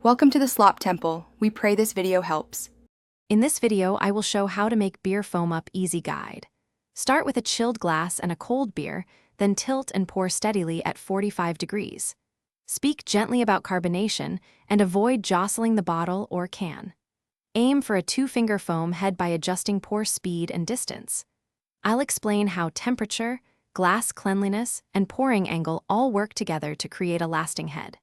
Welcome to the Slop Temple. We pray this video helps. In this video, I will show how to make beer foam up easy guide. Start with a chilled glass and a cold beer, then tilt and pour steadily at 45 degrees. Speak gently about carbonation and avoid jostling the bottle or can. Aim for a 2-finger foam head by adjusting pour speed and distance. I'll explain how temperature, glass cleanliness, and pouring angle all work together to create a lasting head.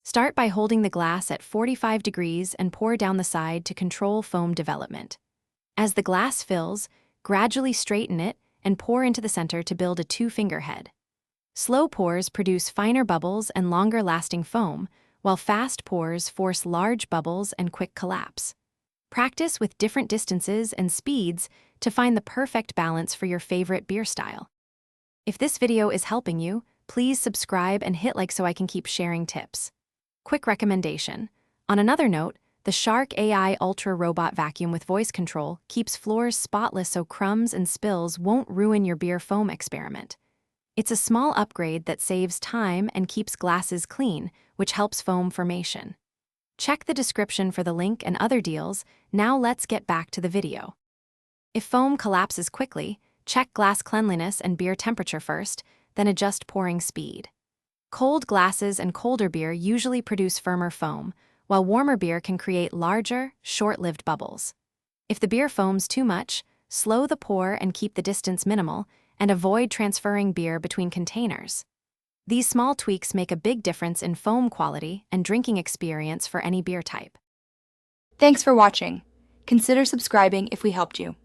Start by holding the glass at 45 degrees and pour down the side to control foam development. As the glass fills, gradually straighten it and pour into the center to build a 2-finger head. Slow pours produce finer bubbles and longer-lasting foam, while fast pours force large bubbles and quick collapse. Practice with different distances and speeds to find the perfect balance for your favorite beer style. If this video is helping you, please subscribe and hit like so I can keep sharing tips. Quick recommendation. On another note, the Shark AI Ultra Robot Vacuum with voice control keeps floors spotless so crumbs and spills won't ruin your beer foam experiment. It's a small upgrade that saves time and keeps glasses clean, which helps foam formation. Check the description for the link and other deals. Now let's get back to the video. If foam collapses quickly, check glass cleanliness and beer temperature first, then adjust pouring speed. Cold glasses and colder beer usually produce firmer foam, while warmer beer can create larger, short-lived bubbles. If the beer foams too much, slow the pour and keep the distance minimal, and avoid transferring beer between containers. These small tweaks make a big difference in foam quality and drinking experience for any beer type. Thanks for watching. Consider subscribing if we helped you.